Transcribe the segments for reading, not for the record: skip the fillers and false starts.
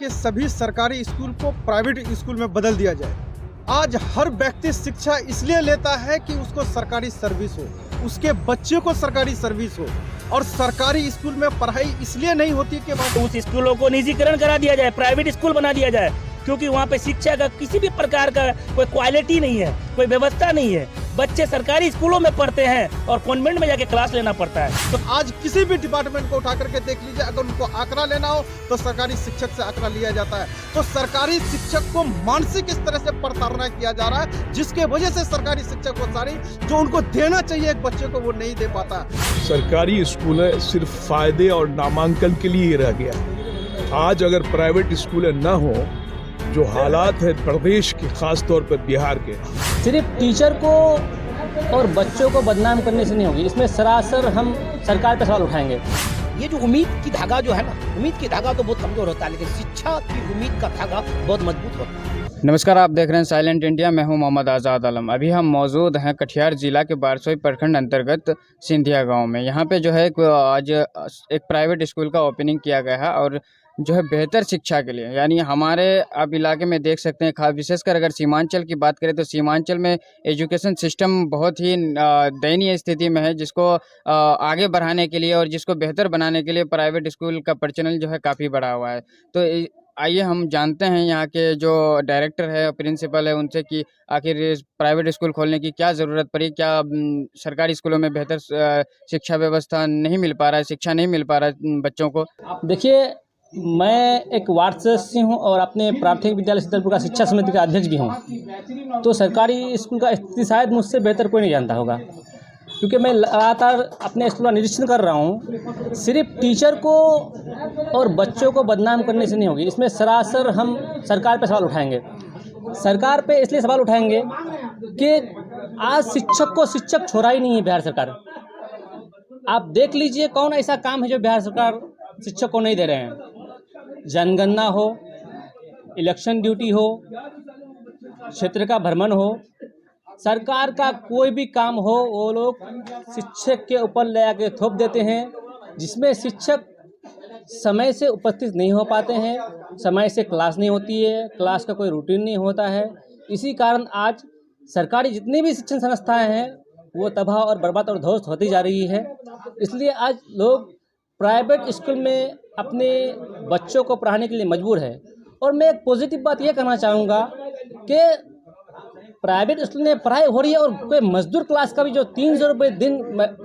के सभी सरकारी स्कूल को प्राइवेट स्कूल में बदल दिया जाए। आज हर व्यक्ति शिक्षा इसलिए लेता है कि उसको सरकारी सर्विस हो, उसके बच्चे को सरकारी सर्विस हो, और सरकारी स्कूल में पढ़ाई इसलिए नहीं होती कि उस स्कूलों को निजीकरण करा दिया जाए, प्राइवेट स्कूल बना दिया जाए, क्योंकि वहाँ पे शिक्षा का किसी भी प्रकार का कोई क्वालिटी नहीं है, कोई व्यवस्था नहीं है। बच्चे सरकारी स्कूलों में पढ़ते हैं और कॉन्वेंट में जाके क्लास लेना पड़ता है। तो आज किसी भी डिपार्टमेंट को उठा करके देख लीजिए, अगर उनको आंकड़ा लेना हो तो सरकारी शिक्षक से आंकड़ा लिया जाता है। तो सरकारी शिक्षक को मानसिक इस तरह से प्रताड़ना किया जा रहा है, जिसके वजह से सरकारी शिक्षक को सारी जो उनको देना चाहिए एक बच्चे को वो नहीं दे पाता। सरकारी स्कूल सिर्फ फायदे और नामांकन के लिए ही रह गया। आज अगर प्राइवेट स्कूल न हो, जो हालात है प्रदेश के, खास तौर पर बिहार के, सिर्फ टीचर को और बच्चों को बदनाम करने से नहीं होगी। इसमें सरासर हम सरकार पे सवाल उठाएंगे। ये जो उम्मीद की धागा जो है ना, उम्मीद की धागा तो बहुत कमजोर होता है, लेकिन शिक्षा की उम्मीद का धागा बहुत मजबूत होता है। नमस्कार, आप देख रहे हैं साइलेंट इंडिया। मैं हूं मोहम्मद आज़ाद आलम। अभी हम मौजूद हैं कटिहार जिला के बारसोई प्रखंड अंतर्गत सिंधिया गांव में। यहां पे जो है आज एक प्राइवेट स्कूल का ओपनिंग किया गया है, और जो है बेहतर शिक्षा के लिए, यानी हमारे आप इलाके में देख सकते हैं, खास विशेषकर अगर सीमांचल की बात करें तो सीमांचल में एजुकेशन सिस्टम बहुत ही दयनीय स्थिति में है, जिसको आगे बढ़ाने के लिए और जिसको बेहतर बनाने के लिए प्राइवेट स्कूल का प्रचलन जो है काफ़ी बढ़ा हुआ है। तो आइए हम जानते हैं यहाँ के जो डायरेक्टर है, प्रिंसिपल है, उनसे कि आखिर प्राइवेट स्कूल खोलने की क्या ज़रूरत पड़ी, क्या सरकारी स्कूलों में बेहतर शिक्षा व्यवस्था नहीं मिल पा रहा है, शिक्षा नहीं मिल पा रहा है बच्चों को। देखिए, मैं एक वार्ड सदस्य हूँ और अपने प्राथमिक विद्यालय शीतलपुर का शिक्षा समिति का अध्यक्ष भी हूँ। तो सरकारी स्कूल का स्थिति शायद मुझसे बेहतर कोई नहीं जानता होगा, क्योंकि मैं लगातार अपने स्कूल का निरीक्षण कर रहा हूँ। सिर्फ टीचर को और बच्चों को बदनाम करने से नहीं होगी। इसमें सरासर हम सरकार पे सवाल उठाएंगे। सरकार पे इसलिए सवाल उठाएंगे कि आज शिक्षक को शिक्षक छोड़ा ही नहीं है बिहार सरकार। आप देख लीजिए कौन ऐसा काम है जो बिहार सरकार शिक्षक को नहीं दे रहे हैं। जनगणना हो, इलेक्शन ड्यूटी हो, क्षेत्र का भ्रमण हो, सरकार का कोई भी काम हो, वो लोग शिक्षक के ऊपर ले आके थोप देते हैं, जिसमें शिक्षक समय से उपस्थित नहीं हो पाते हैं, समय से क्लास नहीं होती है, क्लास का कोई रूटीन नहीं होता है। इसी कारण आज सरकारी जितनी भी शिक्षण संस्थाएं हैं वो तबाह और बर्बाद और ध्वस्त होती जा रही है। इसलिए आज लोग प्राइवेट स्कूल में अपने बच्चों को पढ़ाने के लिए मजबूर है। और मैं एक पॉजिटिव बात ये कहना चाहूँगा कि प्राइवेट स्कूल में पढ़ाई हो रही है, और कोई मजदूर क्लास का भी जो 300 रुपये दिन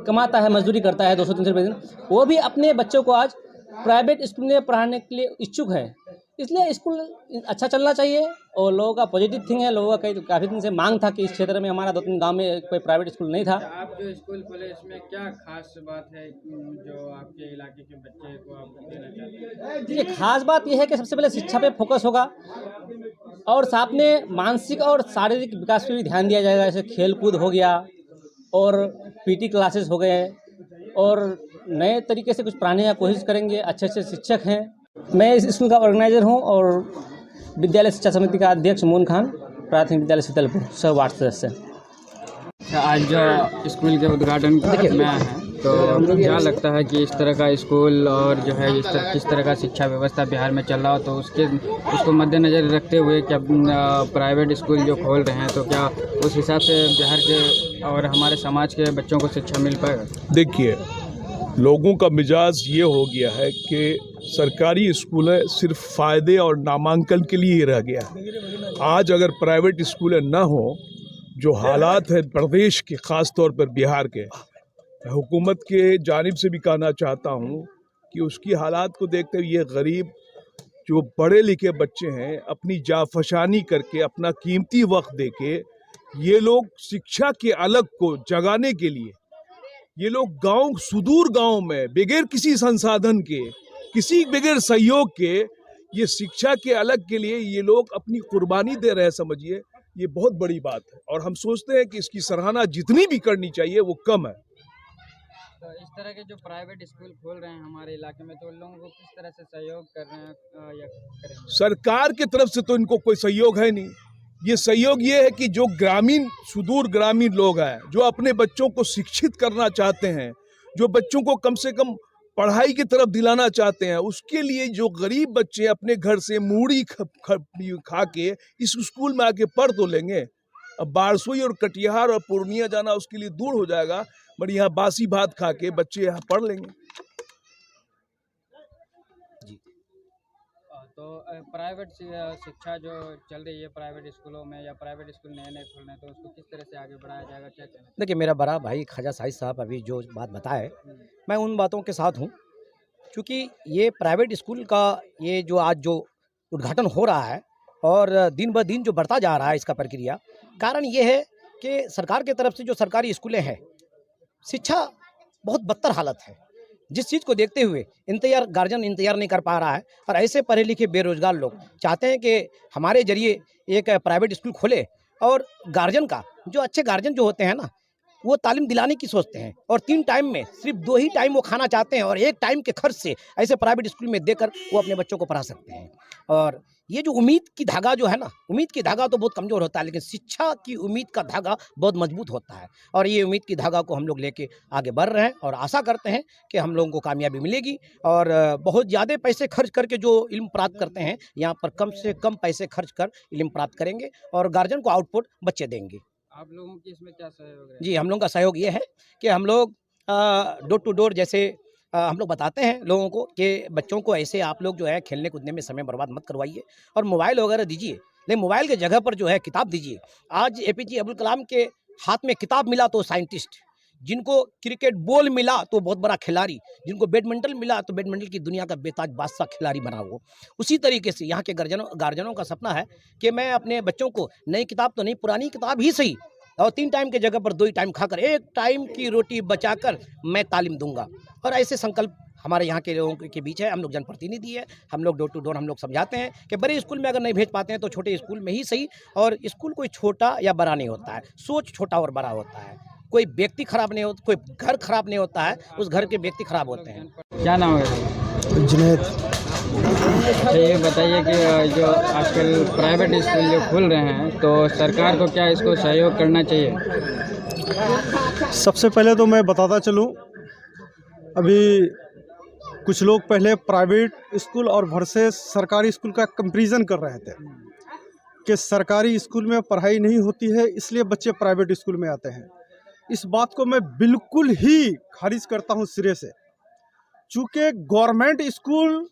कमाता है, मजदूरी करता है 200-300 रुपये दिन, वो भी अपने बच्चों को आज प्राइवेट स्कूल में पढ़ाने के लिए इच्छुक है। इसलिए स्कूल अच्छा चलना चाहिए, और लोगों का पॉजिटिव थिंग है। लोगों का काफ़ी दिन से मांग था कि इस क्षेत्र में हमारा 2-3 गांव में कोई प्राइवेट स्कूल नहीं था। आप जो स्कूल खोले, इसमें क्या खास बात है जो आपके इलाके के बच्चे को आप देना चाहते हैं? देखिए, खास बात यह है कि सबसे पहले शिक्षा पे फोकस होगा, और साथ में मानसिक और शारीरिक विकास पे भी ध्यान दिया जाएगा। जैसे खेल कूद हो गया, और पीटी क्लासेस हो गए, और नए तरीके से कुछ पढ़ाने की कोशिश करेंगे। अच्छे अच्छे शिक्षक हैं। मैं इस स्कूल का ऑर्गेनाइजर हूं, और विद्यालय शिक्षा समिति का अध्यक्ष मोहन खान, प्राथमिक विद्यालय शीतलपुर, सह वार्ड सदस्य। आज जो स्कूल के उद्घाटन में है, तो क्या लगता है कि इस तरह का स्कूल और जो है किस तरह का शिक्षा व्यवस्था बिहार में चल रहा हो, तो उसको मद्देनज़र रखते हुए क्या प्राइवेट स्कूल जो खोल रहे हैं, तो क्या उस हिसाब से बिहार के और हमारे समाज के बच्चों को शिक्षा मिल पाएगा? देखिए, लोगों का मिजाज ये हो गया है कि सरकारी स्कूल सिर्फ फायदे और नामांकन के लिए ही रह गया। आज अगर प्राइवेट स्कूल न हो, जो हालात है प्रदेश के, खास तौर पर बिहार के, हुकूमत के जानिब से भी कहना चाहता हूँ कि उसकी हालात को देखते हुए ये गरीब जो पढ़े लिखे बच्चे हैं, अपनी जाफशानी करके, अपना कीमती वक्त देके, ये लोग शिक्षा के अलग को जगाने के लिए, ये लोग गांव, सुदूर गांव में बगैर किसी संसाधन के, बगैर सहयोग के, ये शिक्षा के अलग के लिए ये लोग अपनी कुर्बानी दे रहे हैं। समझिए, ये बहुत बड़ी बात है, और हम सोचते हैं कि इसकी सराहना जितनी भी करनी चाहिए वो कम है। तो इस तरह के जो प्राइवेट स्कूल खोल रहे हैं हमारे इलाके में, तो उन लोगों को किस तरह से सहयोग कर रहे हैं या करेंगे? सरकार की तरफ से तो इनको कोई सहयोग है नहीं। ये सहयोग ये है कि जो ग्रामीण, सुदूर ग्रामीण लोग हैं, जो अपने बच्चों को शिक्षित करना चाहते हैं, जो बच्चों को कम से कम पढ़ाई की तरफ दिलाना चाहते हैं, उसके लिए जो गरीब बच्चे अपने घर से मूढ़ी खा के इस स्कूल में आके पढ़ तो लेंगे। अब बारसोई और कटिहार और पूर्णिया जाना उसके लिए दूर हो जाएगा, बट यहाँ बासी भात खा के बच्चे यहाँ पढ़ लेंगे। तो प्राइवेट शिक्षा जो चल रही है प्राइवेट स्कूलों में, या प्राइवेट स्कूल नए नए खुल रहे हैं, तो उसको किस तरह से आगे बढ़ाया जाएगा, क्या कहना? देखिए, मेरा बड़ा भाई ख्वाजा साहिद साहब अभी जो बात बताए, मैं उन बातों के साथ हूँ, क्योंकि ये प्राइवेट स्कूल का ये जो आज जो उद्घाटन हो रहा है और दिन ब दिन जो बढ़ता जा रहा है इसका प्रक्रिया, कारण ये है कि सरकार की तरफ से जो सरकारी स्कूलें हैं, शिक्षा बहुत बदतर हालत है। जिस चीज़ को देखते हुए गार्जियन इंतजार नहीं कर पा रहा है, और ऐसे पढ़े लिखे बेरोजगार लोग चाहते हैं कि हमारे जरिए एक प्राइवेट स्कूल खोले, और गार्जियन का जो अच्छे गार्जियन जो होते हैं ना, वो तालीम दिलाने की सोचते हैं, और 3 टाइम में सिर्फ 2 ही टाइम वो खाना चाहते हैं, और 1 टाइम के खर्च से ऐसे प्राइवेट स्कूल में देकर वो अपने बच्चों को पढ़ा सकते हैं। और ये जो उम्मीद की धागा जो है ना, उम्मीद की धागा तो बहुत कमज़ोर होता है, लेकिन शिक्षा की उम्मीद का धागा बहुत मजबूत होता है, और ये उम्मीद की धागा को हम लोग लेके आगे बढ़ रहे हैं, और आशा करते हैं कि हम लोगों को कामयाबी मिलेगी। और बहुत ज़्यादा पैसे खर्च करके जो इल्म प्राप्त करते हैं, यहाँ पर कम से कम पैसे खर्च कर इल्म प्राप्त करेंगे, और गार्जियन को आउटपुट बच्चे देंगे। आप लोगों की इसमें क्या सहयोग है? जी, हम लोगों का सहयोग ये है कि हम लोग डोर टू डोर जैसे हम लोग बताते हैं लोगों को कि बच्चों को ऐसे आप लोग जो है खेलने कूदने में समय बर्बाद मत करवाइए, और मोबाइल वगैरह दीजिए, लेकिन मोबाइल के जगह पर जो है किताब दीजिए। आज APJ अब्दुल कलाम के हाथ में किताब मिला तो साइंटिस्ट, जिनको क्रिकेट बॉल मिला तो बहुत बड़ा खिलाड़ी, जिनको बैडमिंटन मिला तो बैडमिंटन की दुनिया का बेताज बादशाह खिलाड़ी बना वो। उसी तरीके से यहाँ के गार्जियनों का सपना है कि मैं अपने बच्चों को नई किताब तो नहीं, पुरानी किताब ही सही, और 3 टाइम की जगह पर 2 ही टाइम खाकर 1 टाइम की रोटी बचाकर मैं तालीम दूंगा। और ऐसे संकल्प हमारे यहाँ के लोगों के बीच है। हम लोग जनप्रतिनिधि है, हम लोग डोर टू डोर हम लोग समझाते हैं कि बड़े स्कूल में अगर नहीं भेज पाते हैं तो छोटे स्कूल में ही सही। और स्कूल कोई छोटा या बड़ा नहीं होता है, सोच छोटा और बड़ा होता है। कोई व्यक्ति खराब नहीं होता, कोई घर खराब नहीं होता है, उस घर के व्यक्ति खराब होते हैं। क्या नाम है? जुनैद। अच्छा, ये बताइए कि जो आजकल प्राइवेट स्कूल जो खुल रहे हैं, तो सरकार को क्या इसको सहयोग करना चाहिए? सबसे पहले तो मैं बताता चलूं, अभी कुछ लोग पहले प्राइवेट स्कूल और वर्सेस सरकारी स्कूल का कंपैरिजन कर रहे थे कि सरकारी स्कूल में पढ़ाई नहीं होती है इसलिए बच्चे प्राइवेट स्कूल में आते हैं। इस बात को मैं बिल्कुल ही खारिज करता हूं सिरे से, चूँकि गवर्नमेंट स्कूल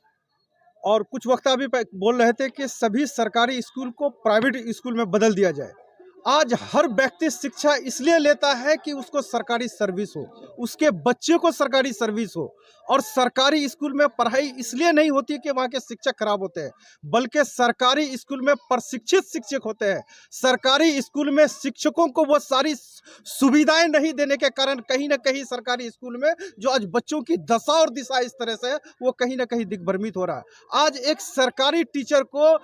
और कुछ वक्त अभी बोल रहे थे कि सभी सरकारी स्कूल को प्राइवेट स्कूल में बदल दिया जाए। आज हर व्यक्ति शिक्षा इसलिए लेता है कि उसको सरकारी सर्विस हो, उसके बच्चे को सरकारी सर्विस हो, और सरकारी स्कूल में पढ़ाई इसलिए नहीं होती कि वहाँ के शिक्षक खराब होते हैं, बल्कि सरकारी स्कूल में प्रशिक्षित शिक्षक होते हैं। सरकारी स्कूल में शिक्षकों को वो सारी सुविधाएं नहीं देने के कारण कहीं ना कहीं सरकारी स्कूल में जो आज बच्चों की दशा और दिशा इस तरह से है, वो कहीं ना कहीं दिग्भ्रमित हो रहा है। आज एक सरकारी टीचर को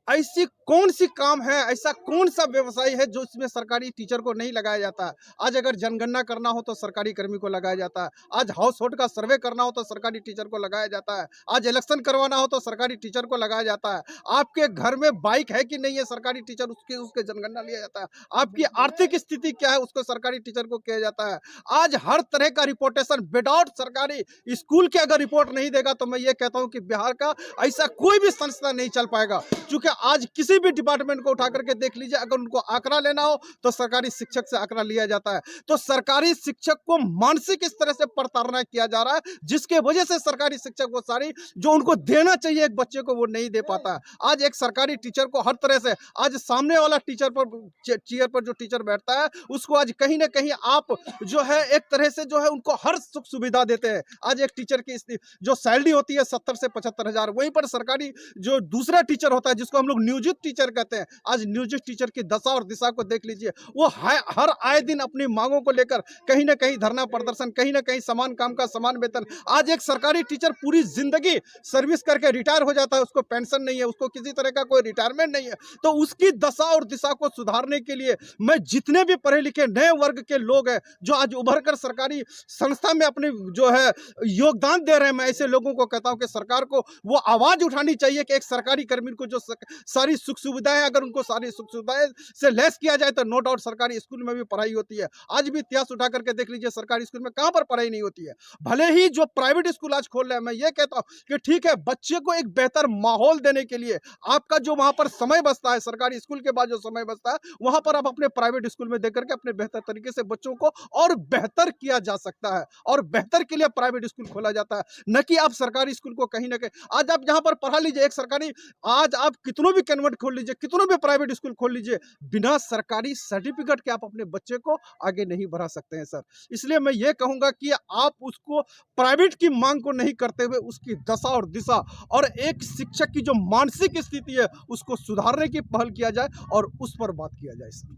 ऐसी कौन सी काम है, ऐसा कौन सा व्यवसाय है जो इसमें सरकारी टीचर को नहीं लगाया जाता है? आज अगर जनगणना करना हो तो सरकारी कर्मी को लगाया जाता है, आज हाउस होल्ड का सर्वे करना हो तो सरकारी टीचर को लगाया जाता है, आज इलेक्शन करवाना हो तो सरकारी टीचर को लगाया जाता है, आपके घर में बाइक है कि नहीं है सरकारी टीचर उसके जनगणना लिया जाता है, आपकी आर्थिक स्थिति क्या है उसको सरकारी टीचर को किया जाता है। आज हर तरह का रिपोर्टेशन विदाउट सरकारी स्कूल के अगर रिपोर्ट नहीं देगा तो मैं ये कहता हूँ कि बिहार का ऐसा कोई भी संस्था नहीं चल पाएगा। क्योंकि आज किसी भी डिपार्टमेंट को उठा करके देख लीजिए, अगर उनको आंकड़ा लेना हो तो सरकारी शिक्षक से आंकड़ा लिया जाता है। तो सरकारी शिक्षक को मानसिक इस तरह से प्रताड़ना किया जा रहा है जिसके वजह से सरकारी शिक्षक वो सारी जो उनको देना चाहिए एक बच्चे को वो नहीं दे पाता है। आज एक सरकारी टीचर को हर तरह से आज सामने वाला टीचर पर चेयर पर जो टीचर बैठता है उसको आज कहीं ना कहीं आप जो है एक तरह से जो है उनको हर सुख सुविधा देते हैं। आज एक टीचर की जो सैलरी होती है 70 से 75 हजार, वहीं पर सरकारी जो दूसरा टीचर होता है जिसको हम लोग नियोजित टीचर कहते हैं, आज नियोजित टीचर की दशा और दिशा को देख लीजिए। वो हर आए दिन अपनी मांगों को लेकर कहीं ना कहीं धरना प्रदर्शन, कहीं ना कहीं समान काम का समान वेतन। आज एक सरकारी टीचर पूरी जिंदगी सर्विस करके रिटायर हो जाता है, उसको पेंशन नहीं है, उसको किसी तरह का कोई रिटायरमेंट नहीं है। तो उसकी दशा और दिशा को सुधारने के लिए मैं जितने भी पढ़े लिखे नए वर्ग के लोग हैं जो आज उभर कर सरकारी संस्था में अपने जो है योगदान दे रहे हैं, मैं ऐसे लोगों को कहता हूं कि सरकार को वो आवाज उठानी चाहिए कि एक सरकारी कर्मी को जो सारी सुख सुविधाएं अगर उनको सारी सुख सुविधाएं से लेस किया जाए तो नो डाउट सरकारी स्कूल में भी पढ़ाई होती है। आज भी इतिहास उठा करके देख लीजिए सरकारी स्कूल में कहां पर पढ़ाई नहीं होती है। भले ही जो प्राइवेट स्कूल आज खोल रहे हैं, मैं ये कहता हूँ कि ठीक है, बच्चे को एक बेहतर माहौल देने के लिए आपका जो वहाँ पर समय बचता है, सरकारी स्कूल के बाद जो समय बचता है, वहाँ पर आप अपने प्राइवेट स्कूल में देकर के अपने बेहतर तरीके से बच्चों को और बेहतर किया जा सकता है, और बेहतर के लिए प्राइवेट स्कूल खोला जाता है, न कि आप सरकारी स्कूल को कहीं ना कहीं आज आप यहाँ पर पढ़ा लीजिए। एक सरकारी, आज आप कितनों भी कन्वेंट खोल लीजिए, कितनों भी प्राइवेट स्कूल खोल लीजिए, बिना सरकारी सर्टिफिकेट के आप अपने बच्चे को आगे नहीं बढ़ा सकते हैं सर। इसलिए मैं ये कहूँगा कि आप उसको प्राइवेट की मांग को नहीं करते हुए उसकी दशा और दिशा और एक शिक्षक की जो मानसिक स्थिति है उसको सुधारने की पहल किया जाए और उस पर बात किया जाए सर।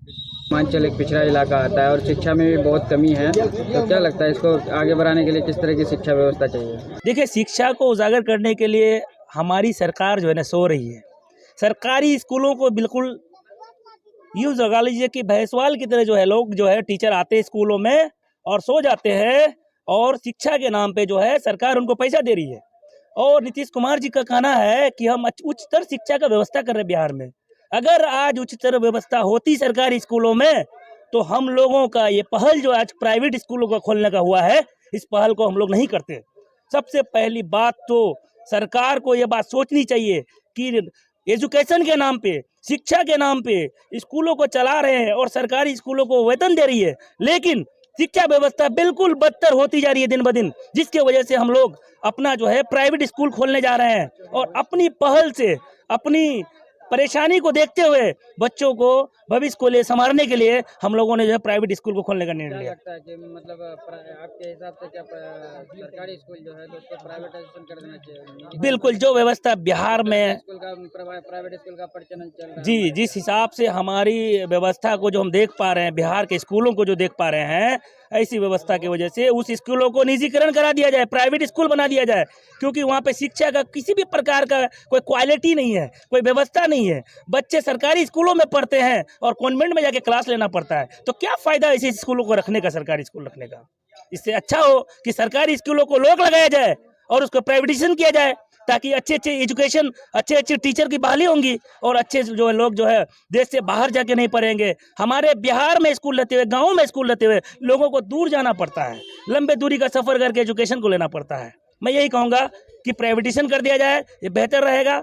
पूर्वांचल एक पिछड़ा इलाका आता है और शिक्षा में भी बहुत कमी है, तो क्या लगता है इसको आगे बढ़ाने के लिए किस तरह की शिक्षा व्यवस्था चाहिए? देखिए, शिक्षा को उजागर करने के लिए हमारी सरकार जो है ना सो रही है। सरकारी स्कूलों को बिल्कुल यूँ लगा लीजिए कि भैंसवाल की तरह जो है लोग जो है टीचर आते हैं स्कूलों में और सो जाते हैं, और शिक्षा के नाम पे जो है सरकार उनको पैसा दे रही है। और नीतीश कुमार जी का कहना है कि हम उच्चतर शिक्षा का व्यवस्था कर रहे हैं बिहार में। अगर आज उच्चतर व्यवस्था होती सरकारी स्कूलों में तो हम लोगों का ये पहल जो आज प्राइवेट स्कूलों का खोलने का हुआ है, इस पहल को हम लोग नहीं करते। सबसे पहली बात तो सरकार को ये बात सोचनी चाहिए कि एजुकेशन के नाम पे, शिक्षा के नाम पे स्कूलों को चला रहे हैं और सरकारी स्कूलों को वेतन दे रही है, लेकिन शिक्षा व्यवस्था बिल्कुल बदतर होती जा रही है दिन ब दिन, जिसके वजह से हम लोग अपना जो है प्राइवेट स्कूल खोलने जा रहे हैं। और अपनी पहल से, अपनी परेशानी को देखते हुए बच्चों को भविष्य को लिए संवारने के लिए हम लोगों ने जो है प्राइवेट स्कूल को खोलने का निर्णय क्या लिया। लगता है कि मतलब आपके हिसाब से क्या सरकारी स्कूल जो है तो उसको प्राइवेटाइजेशन कर देना चाहिए? बिल्कुल, जो व्यवस्था बिहार में स्कूल का प्राइवेट स्कूल का प्रचलन चल रहा है, जी, जिस हिसाब से हमारी व्यवस्था को जो हम देख पा रहे हैं, बिहार के स्कूलों को जो देख पा रहे हैं, ऐसी व्यवस्था की वजह से उस स्कूलों को निजीकरण करा दिया जाए, प्राइवेट स्कूल बना दिया जाए, क्योंकि वहाँ पे शिक्षा का किसी भी प्रकार का कोई क्वालिटी नहीं है, कोई व्यवस्था नहीं है। बच्चे सरकारी स्कूलों में पढ़ते हैं और कॉन्वेंट में जाके क्लास लेना पड़ता है, तो क्या फायदा ऐसे स्कूलों को रखने का, सरकारी स्कूल रखने का? इससे अच्छा हो कि सरकारी स्कूलों को लोग लगाया जाए और उसको प्राइवेटाइजेशन किया जाए, ताकि अच्छे अच्छे एजुकेशन, अच्छे अच्छे टीचर की बहाली होंगी और अच्छे जो लोग जो है देश से बाहर जाके नहीं पढ़ेंगे। हमारे बिहार में स्कूल रहते हुए, गाँव में स्कूल रहते हुए लोगों को दूर जाना पड़ता है, लंबे दूरी का सफ़र करके एजुकेशन को लेना पड़ता है। मैं यही कहूँगा कि प्राइवेटाइजेशन कर दिया जाए, ये बेहतर रहेगा।